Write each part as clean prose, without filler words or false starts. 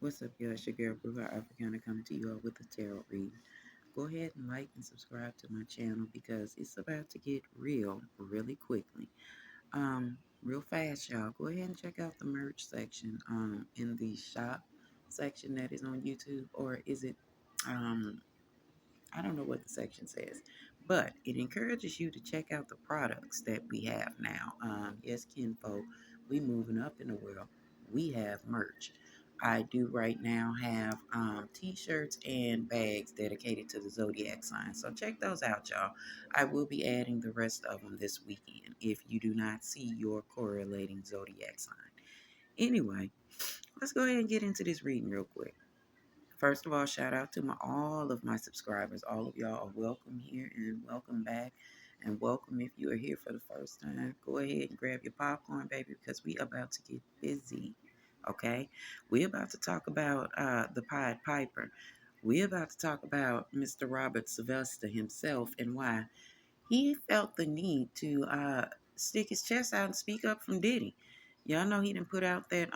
What's up, y'all? It's your girl, Brew Africana, coming to you all with a tarot reading. Go ahead and like and subscribe to my channel because it's about to get real really quickly. Real fast, y'all. Go ahead and check out the merch section in the shop section that is on YouTube, or is it I don't know what the section says, but it encourages you to check out the products that we have now. Yes, kinfolk, we moving up in the world. We have merch. I do right now have t-shirts and bags dedicated to the zodiac sign. So check those out, y'all. I will be adding the rest of them this weekend if you do not see your correlating zodiac sign. Anyway, let's go ahead and get into this reading real quick. First of all, shout out to all of my subscribers. All of y'all are welcome here and welcome back. And welcome if you are here for the first time. Go ahead and grab your popcorn, baby, because we about to get busy. Okay? We about to talk about the Pied Piper. We about to talk about Mr. Robert Sylvester himself and why he felt the need to stick his chest out and speak up from Diddy. Y'all know he didn't put out that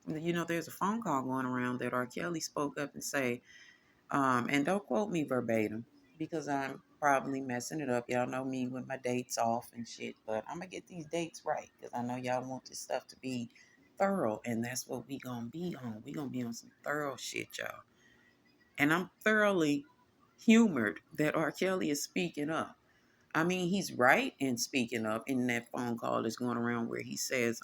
there's a phone call going around that R. Kelly spoke up and say, and don't quote me verbatim because I'm probably messing it up. Y'all know me with my dates off and shit, but I'm gonna get these dates right because I know y'all want this stuff to be thorough, and that's what we gonna be on. We gonna be on some thorough shit, y'all. And I'm thoroughly humored that R. Kelly is speaking up. I mean, he's right in speaking up in that phone call that's going around where he says,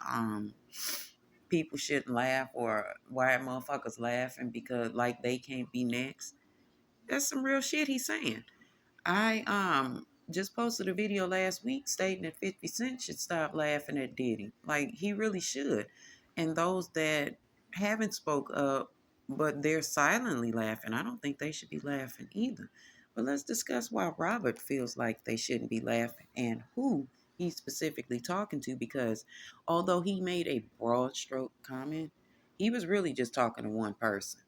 people shouldn't laugh or why are motherfuckers laughing because like they can't be next. That's some real shit he's saying. I just posted a video last week stating that 50 Cent should stop laughing at Diddy. Like he really should. And those that haven't spoke up but they're silently laughing, I don't think they should be laughing either. But let's discuss why Robert feels like they shouldn't be laughing and who he's specifically talking to, because although he made a broad stroke comment, he was really just talking to one person.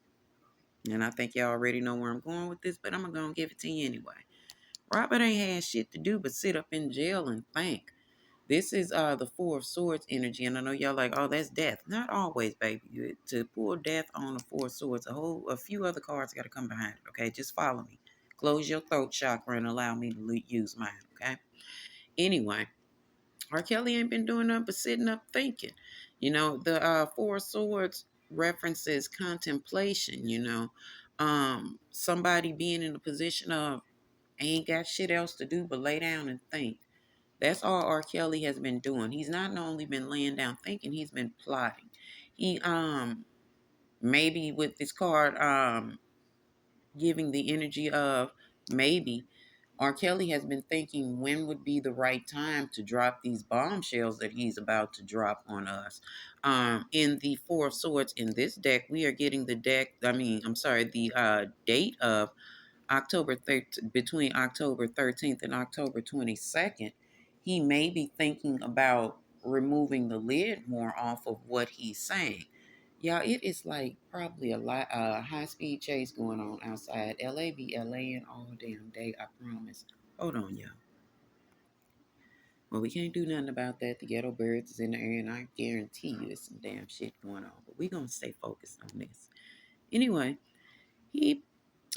And I think y'all already know where I'm going with this, but I'm going to give it to you anyway. Robert ain't had shit to do but sit up in jail and think. This is the Four of Swords energy, and I know y'all like, oh, that's death. Not always, baby. To pull death on the Four of Swords, a few other cards got to come behind it. Okay, just follow me. Close your throat chakra and allow me to use mine. Okay. Anyway, R. Kelly ain't been doing nothing but sitting up thinking. The Four of Swords references contemplation. Somebody being in a position of ain't got shit else to do but lay down and think. That's all R. Kelly has been doing. He's not only been laying down thinking, he's been plotting. He maybe with this card giving the energy of maybe R. Kelly has been thinking when would be the right time to drop these bombshells that he's about to drop on us. In the Four of Swords in this deck, we are getting the date of October 13th, between October 13th and October 22nd, he may be thinking about removing the lid more off of what he's saying. Y'all, it is like probably a lot high speed chase going on outside. LA be LAing all damn day, I promise. Hold on, y'all. Well, we can't do nothing about that. The ghetto birds is in the air, and I guarantee you there's some damn shit going on. But we're gonna stay focused on this. Anyway, he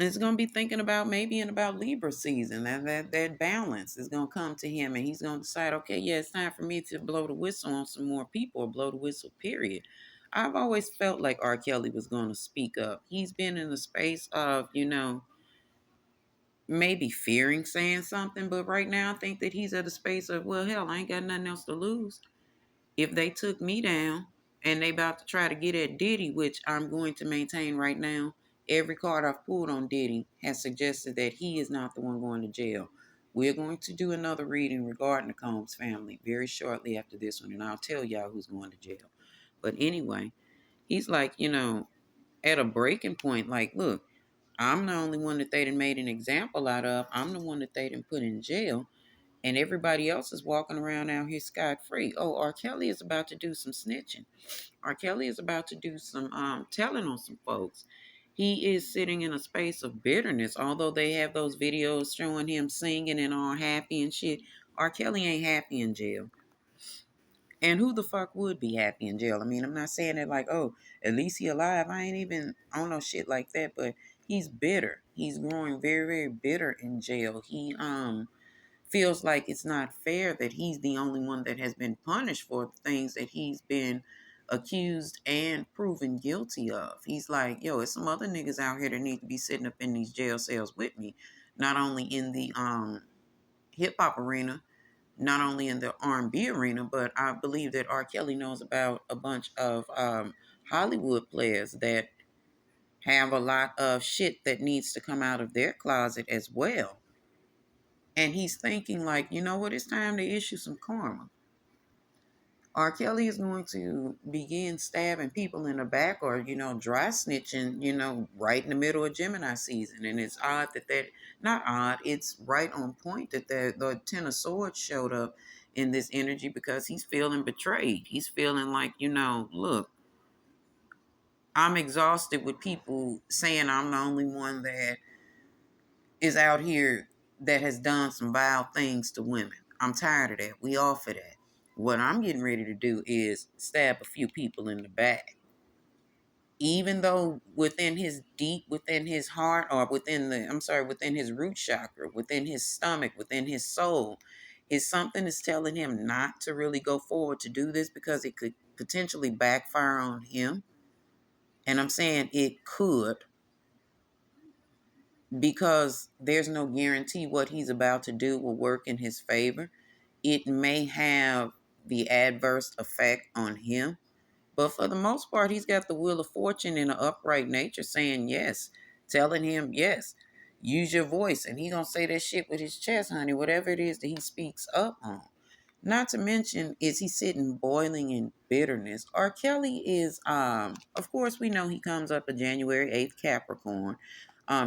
is going to be thinking about maybe in about Libra season, that balance is going to come to him, and he's going to decide, okay, yeah, it's time for me to blow the whistle on some more people, or blow the whistle, period. I've always felt like R. Kelly was going to speak up. He's been in the space of, maybe fearing saying something, but right now I think that he's at a space of, well, hell, I ain't got nothing else to lose. If they took me down and they about to try to get at Diddy, which I'm going to maintain right now, every card I've pulled on Diddy has suggested that he is not the one going to jail. We're going to do another reading regarding the Combs family very shortly after this one, and I'll tell y'all who's going to jail. But anyway, he's like, at a breaking point, like, look, I'm the only one that they done made an example out of. I'm the one that they done put in jail. And everybody else is walking around out here scot-free. Oh, R. Kelly is about to do some snitching. R. Kelly is about to do some telling on some folks. He is sitting in a space of bitterness. Although they have those videos showing him singing and all happy and shit, R. Kelly ain't happy in jail. And who the fuck would be happy in jail? I mean, I'm not saying that like, oh, at least he alive. I ain't even on no shit like that, but he's bitter. He's growing very, very bitter in jail. He feels like it's not fair that he's the only one that has been punished for the things that he's been accused and proven guilty of. He's like, yo, it's some other niggas out here that need to be sitting up in these jail cells with me, not only in the hip hop arena, not only in the R&B arena, but I believe that R. Kelly knows about a bunch of Hollywood players that have a lot of shit that needs to come out of their closet as well. And he's thinking like, you know what, it's time to issue some karma. R. Kelly is going to begin stabbing people in the back or, dry snitching, right in the middle of Gemini season. And it's odd not odd, it's right on point that the Ten of Swords showed up in this energy because he's feeling betrayed. He's feeling like, look, I'm exhausted with people saying I'm the only one that is out here that has done some vile things to women. I'm tired of that. We off of that. What I'm getting ready to do is stab a few people in the back. Even though within his heart, or within his root chakra, within his stomach, within his soul, is something that's telling him not to really go forward to do this because it could potentially backfire on him. And I'm saying it could, because there's no guarantee what he's about to do will work in his favor. It may have the adverse effect on him, but for the most part, he's got the wheel of fortune in an upright nature saying yes, telling him yes, use your voice. And he's going to say that shit with his chest, honey, whatever it is that he speaks up on. Not to mention, is he sitting boiling in bitterness? R. Kelly is, of course, we know he comes up a January 8th Capricorn.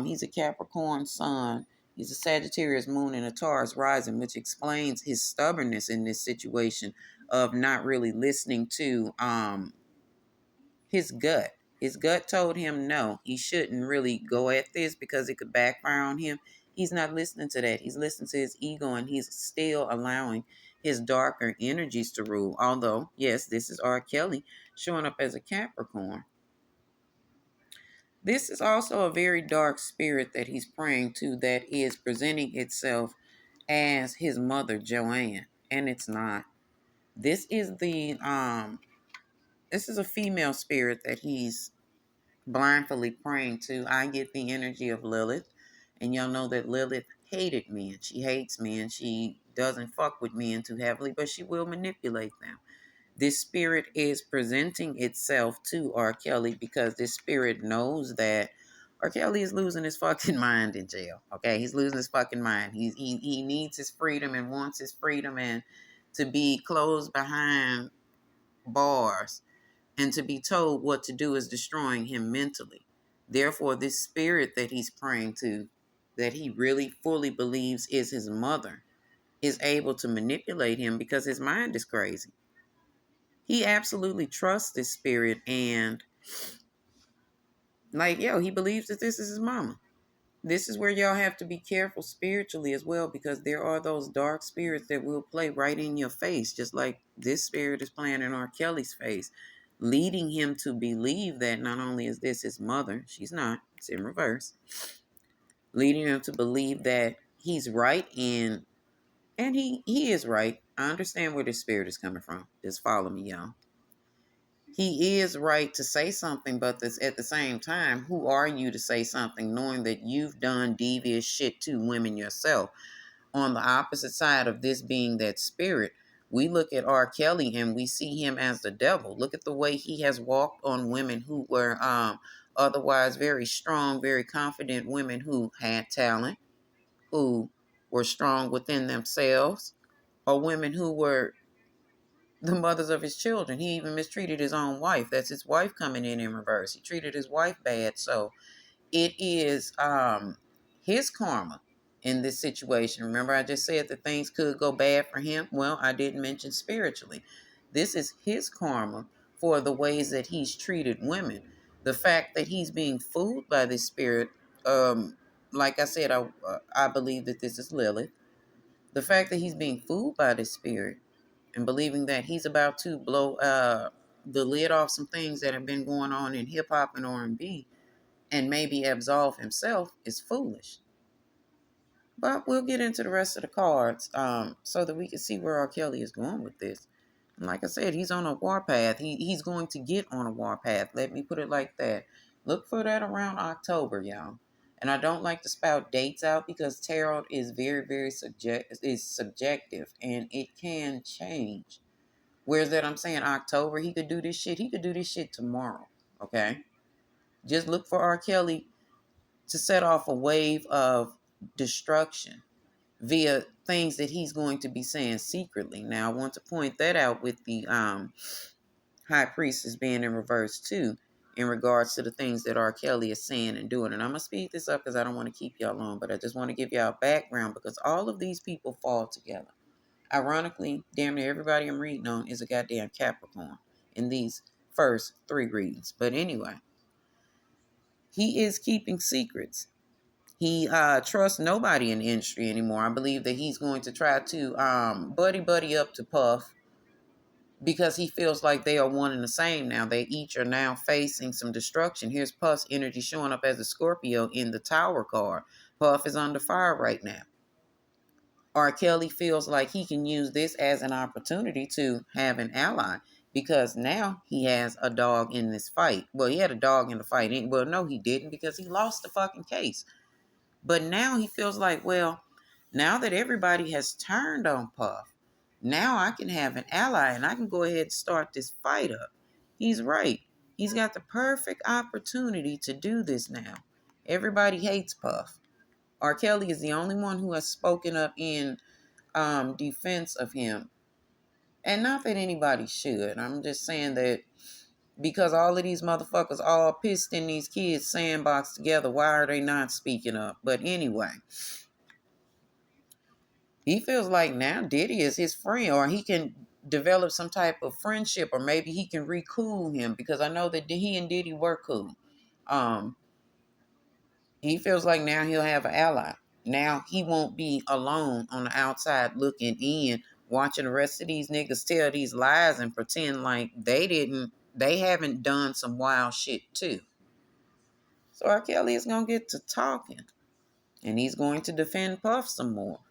He's a Capricorn sun. He's a Sagittarius moon and a Taurus rising, which explains his stubbornness in this situation of not really listening to his gut. His gut told him no, he shouldn't really go at this because it could backfire on him. He's not listening to that. He's listening to his ego, and he's still allowing his darker energies to rule. Although, yes, this is R. Kelly showing up as a Capricorn. This is also a very dark spirit that he's praying to that is presenting itself as his mother, Joanne, and it's not. This is this is a female spirit that he's blindly praying to. I get the energy of Lilith, and y'all know that Lilith hated men. She hates men. She doesn't fuck with men too heavily, but she will manipulate them. This spirit is presenting itself to R. Kelly because this spirit knows that R. Kelly is losing his fucking mind in jail. Okay, he's losing his fucking mind. He needs his freedom and wants his freedom, and to be closed behind bars and to be told what to do is destroying him mentally. Therefore, this spirit that he's praying to, that he really fully believes is his mother, is able to manipulate him because his mind is crazy. He absolutely trusts this spirit, and like, yo, he believes that this is his mama. This is where y'all have to be careful spiritually as well, because there are those dark spirits that will play right in your face, just like this spirit is playing in R. Kelly's face, leading him to believe that not only is this his mother, she's not, it's in reverse, leading him to believe that he's right and he is right. I understand where this spirit is coming from. Just follow me, y'all. He is right to say something, but this, at the same time, who are you to say something knowing that you've done devious shit to women yourself? On the opposite side of this being that spirit, we look at R. Kelly and we see him as the devil. Look at the way he has walked on women who were otherwise very strong, very confident women who had talent, who were strong within themselves, or women who were the mothers of his children. He even mistreated his own wife. That's his wife coming in reverse. He treated his wife bad. So it is his karma in this situation. Remember, I just said that things could go bad for him. Well, I didn't mention spiritually. This is his karma for the ways that he's treated women. The fact that he's being fooled by this spirit, like I said, I believe that this is Lilith. The fact that he's being fooled by this spirit and believing that he's about to blow the lid off some things that have been going on in hip hop and R&B and maybe absolve himself is foolish. But we'll get into the rest of the cards so that we can see where R. Kelly is going with this. And like I said, he's on a warpath. He's going to get on a warpath. Let me put it like that. Look for that around October, y'all. And I don't like to spout dates out because tarot is very, very subjective and it can change. Whereas that I'm saying October, he could do this shit. He could do this shit tomorrow. Okay? Just look for R. Kelly to set off a wave of destruction via things that he's going to be saying secretly. Now, I want to point that out with the high priestess being in reverse too, in regards to the things that R. Kelly is saying and doing. And I'm going to speed this up because I don't want to keep y'all long, but I just want to give y'all background because all of these people fall together. Ironically, damn near everybody I'm reading on is a goddamn Capricorn in these first 3 readings. But anyway, he is keeping secrets. He trusts nobody in the industry anymore. I believe that he's going to try to buddy up to Puff because he feels like they are one and the same now. They each are now facing some destruction. Here's Puff's energy showing up as a Scorpio in the Tower card. Puff is under fire right now. R. Kelly feels like he can use this as an opportunity to have an ally because now he has a dog in this fight. Well, he had a dog in the fight. Well, no, he didn't because he lost the fucking case. But now he feels like, well, now that everybody has turned on Puff, now I can have an ally and I can go ahead and start this fight up. He's right. He's got the perfect opportunity to do this now. Everybody hates Puff. R. Kelly is the only one who has spoken up in defense of him. And not that anybody should. I'm just saying that because all of these motherfuckers all pissed in these kids' sandbox together, why are they not speaking up? But anyway, he feels like now Diddy is his friend, or he can develop some type of friendship, or maybe he can recool him because I know that he and Diddy were cool. He feels like now he'll have an ally. Now he won't be alone on the outside looking in, watching the rest of these niggas tell these lies and pretend like they haven't done some wild shit too. So R. Kelly is going to get to talking and he's going to defend Puff some more.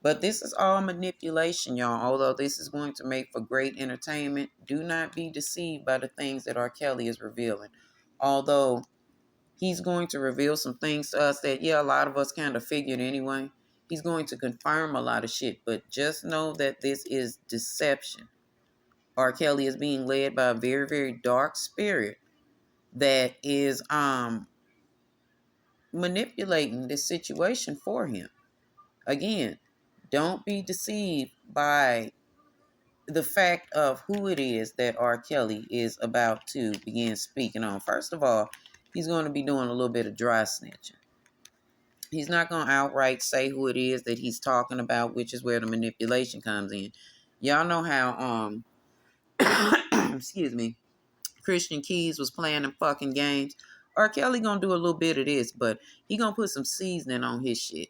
But this is all manipulation, y'all. Although this is going to make for great entertainment, do not be deceived by the things that R. Kelly is revealing. Although he's going to reveal some things to us that, yeah, a lot of us kind of figured anyway. He's going to confirm a lot of shit, but just know that this is deception. R. Kelly is being led by a very, very dark spirit that is manipulating this situation for him. Again, don't be deceived by the fact of who it is that R. Kelly is about to begin speaking on. First of all, he's going to be doing a little bit of dry snitching. He's not going to outright say who it is that he's talking about, which is where the manipulation comes in. Y'all know how, excuse me, Christian Keys was playing them fucking games. R. Kelly going to do a little bit of this, but he going to put some seasoning on his shit.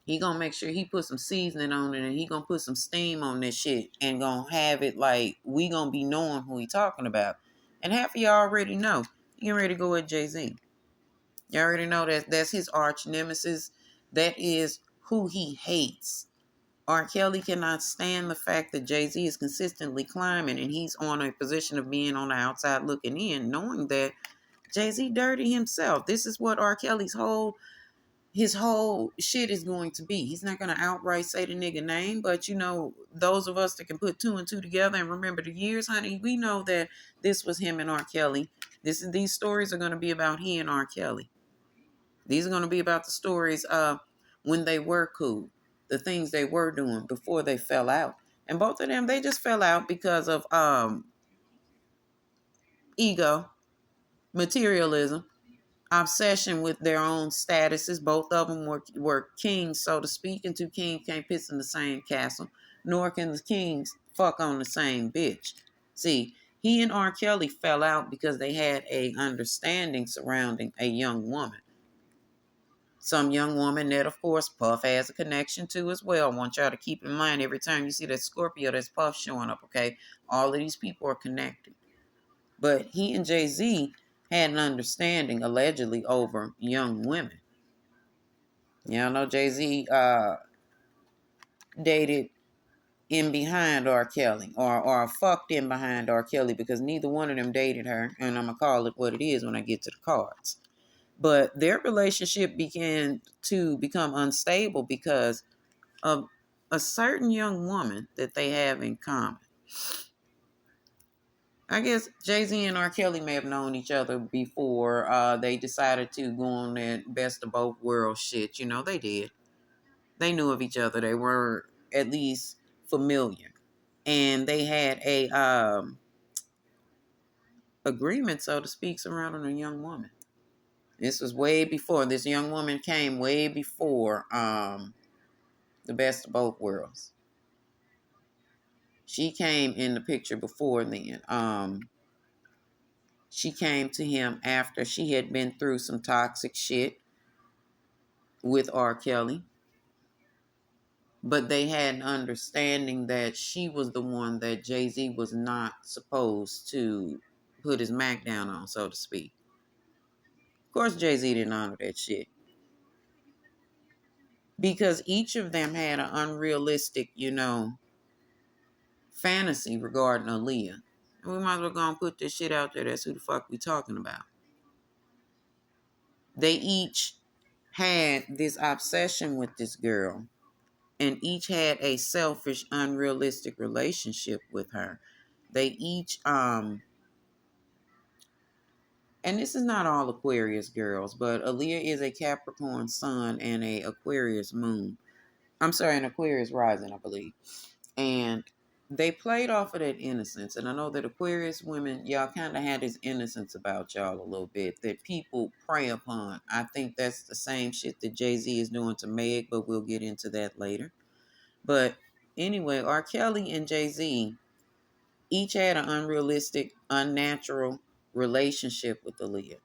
He gonna make sure he put some seasoning on it and he gonna put some steam on this shit and gonna have it like we gonna be knowing who he talking about. And half of y'all already know. You getting ready to go with Jay-Z. You already know that that's his arch nemesis. That is who he hates. R. Kelly cannot stand the fact that Jay-Z is consistently climbing and he's on a position of being on the outside looking in, knowing that Jay-Z dirty himself. This is what R. Kelly's his whole shit is going to be. He's not going to outright say the nigga name, but you know, those of us that can put 2 and 2 together and remember the years, honey, we know that this was him and R. Kelly. These stories are going to be about he and R. Kelly. These are going to be about the stories of when they were cool, the things they were doing before they fell out. And both of them, they just fell out because of ego, materialism, obsession with their own statuses. Both of them were kings, so to speak, and 2 kings can't piss in the same castle, nor can the kings fuck on the same bitch. See, he and R. Kelly fell out because they had a understanding surrounding a young woman. some young woman that, of course, Puff has a connection to as well. I want y'all to keep in mind every time you see that Scorpio, that's Puff showing up, okay? All of these people are connected. But he and Jay-Z had an understanding, allegedly, over young women. Y'all know Jay-Z dated in behind R. Kelly, or fucked in behind R. Kelly, because neither one of them dated her, and I'm going to call it what it is when I get to the cards. But their relationship began to become unstable because of a certain young woman that they have in common. I guess Jay-Z and R. Kelly may have known each other before they decided to go on that best of both worlds shit. You know, they did. They knew of each other. They were at least familiar. And they had a agreement, so to speak, surrounding a young woman. This was way before. This young woman came way before the best of both worlds. She came in the picture before then. She came to him after she had been through some toxic shit with R. Kelly. But they had an understanding that she was the one that Jay-Z was not supposed to put his Mac down on, so to speak. Of course, Jay-Z didn't honor that shit. Because each of them had an unrealistic, fantasy regarding Aaliyah. And we might as well go and put this shit out there. That's who the fuck we talking about. They each had this obsession with this girl, and each had a selfish, unrealistic relationship with her. They each, and this is not all Aquarius girls, but Aaliyah is a Capricorn sun and a Aquarius moon. I'm sorry, an Aquarius rising, I believe. And they played off of that innocence. And I know that Aquarius women, y'all kind of had this innocence about y'all a little bit that people prey upon. I think that's the same shit that Jay-Z is doing to Meg, but we'll get into that later. But anyway, R. Kelly and Jay-Z each had an unrealistic, unnatural relationship with Aaliyah.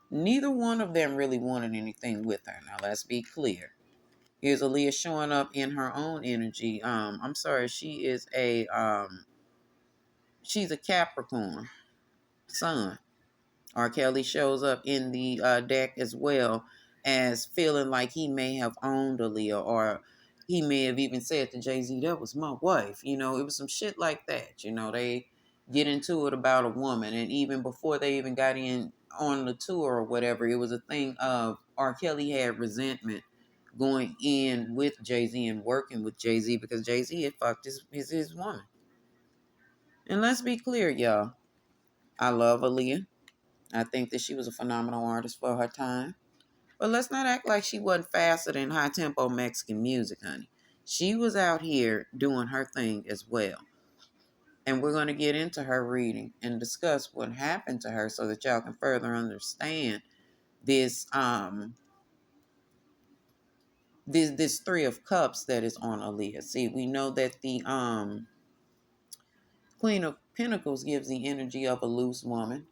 Neither one of them really wanted anything with her. Now, let's be clear. Here's Aaliyah showing up in her own energy. I'm sorry, she's a Capricorn sun. R. Kelly shows up in the deck as well as feeling like he may have owned Aaliyah, or he may have even said to Jay-Z, that was my wife. It was some shit like that. They get into it about a woman. And even before they even got in on the tour or whatever, it was a thing of R. Kelly had resentment going in with Jay-Z and working with Jay-Z because Jay-Z had fucked his woman. And let's be clear, y'all. I love Aaliyah. I think that she was a phenomenal artist for her time. But let's not act like she wasn't faster than high-tempo Mexican music, honey. She was out here doing her thing as well. And we're going to get into her reading and discuss what happened to her so that y'all can further understand this this Three of Cups that is on Aaliyah. See, we know that the Queen of Pentacles gives the energy of a loose woman.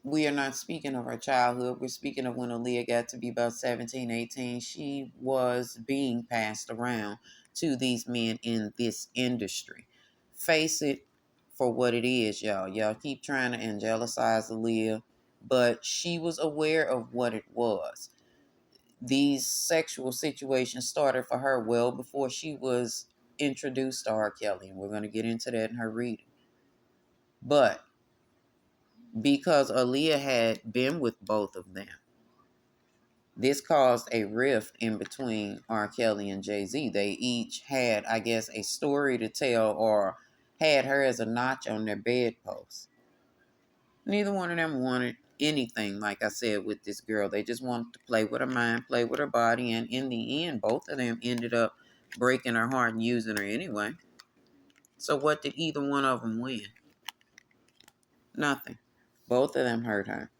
We are not speaking of her childhood. We're speaking of when Aaliyah got to be about 17, 18. She was being passed around to these men in this industry. Face it for what it is, y'all. Y'all keep trying to angelicize Aaliyah, but she was aware of what it was. These sexual situations started for her well before she was introduced to R. Kelly, and we're going to get into that in her reading. But because Aaliyah had been with both of them, this caused a rift in between R. Kelly and Jay-Z. They each had, I guess, a story to tell or had her as a notch on their bedpost. Neither one of them wanted anything, like I said, with this girl. They just wanted to play with her mind, play with her body, and in the end, both of them ended up breaking her heart and using her anyway. So what did either one of them win? Nothing. Both of them hurt her.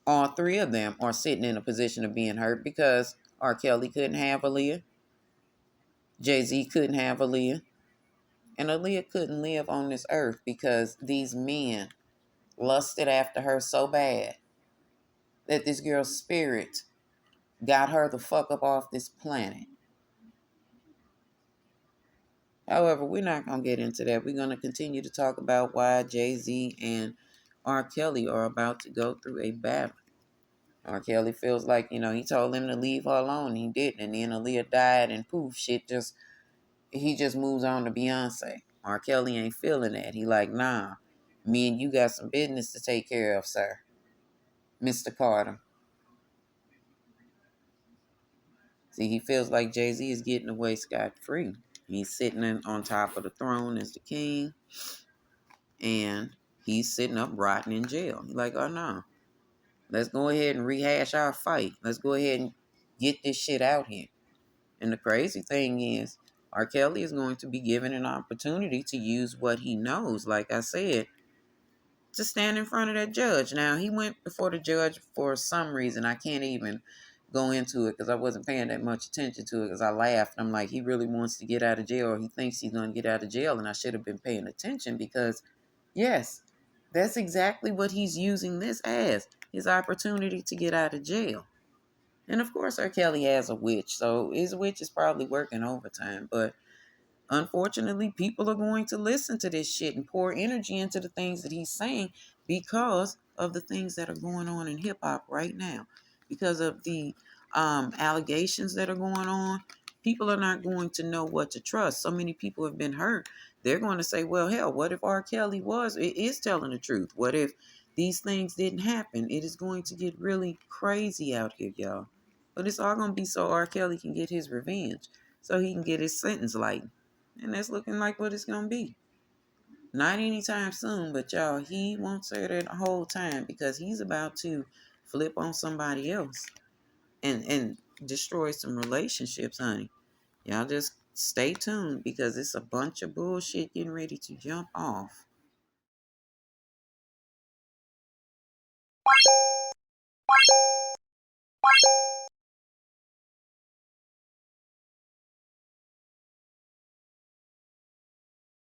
All three of them are sitting in a position of being hurt because R. Kelly couldn't have Aaliyah. Jay-Z couldn't have Aaliyah. And Aaliyah couldn't live on this earth because these men lusted after her so bad that this girl's spirit got her the fuck up off this planet. However, we're not going to get into that. We're going to continue to talk about why Jay-Z and R. Kelly are about to go through a battle. R. Kelly feels like, he told him to leave her alone. He didn't. And then Aaliyah died and poof, he just moves on to Beyonce. R. Kelly ain't feeling that. He like, nah, me and you got some business to take care of, sir. Mr. Carter. See, he feels like Jay-Z is getting away scot-free. He's sitting on top of the throne as the king, and he's sitting up rotting in jail. He's like, oh no, let's go ahead and rehash our fight. Let's go ahead and get this shit out here. And the crazy thing is, R. Kelly is going to be given an opportunity to use what he knows, like I said, to stand in front of that judge. Now, he went before the judge for some reason. I can't even go into it because I wasn't paying that much attention to it because I laughed. I'm like, he really wants to get out of jail, or he thinks he's going to get out of jail, and I should have been paying attention because, yes, that's exactly what he's using this as, his opportunity to get out of jail. And of course, R. Kelly has a witch, so his witch is probably working overtime, but unfortunately, people are going to listen to this shit and pour energy into the things that he's saying because of the things that are going on in hip hop right now. Because of the allegations that are going on, people are not going to know what to trust. So many people have been hurt. They're going to say, well, hell, what if R. Kelly is telling the truth? What if these things didn't happen? It is going to get really crazy out here, y'all. But it's all going to be so R. Kelly can get his revenge, so he can get his sentence lightened. And that's looking like what it's going to be. Not anytime soon, but y'all, he won't say that the whole time because he's about to flip on somebody else and destroy some relationships, honey. Y'all just stay tuned because it's a bunch of bullshit getting ready to jump off.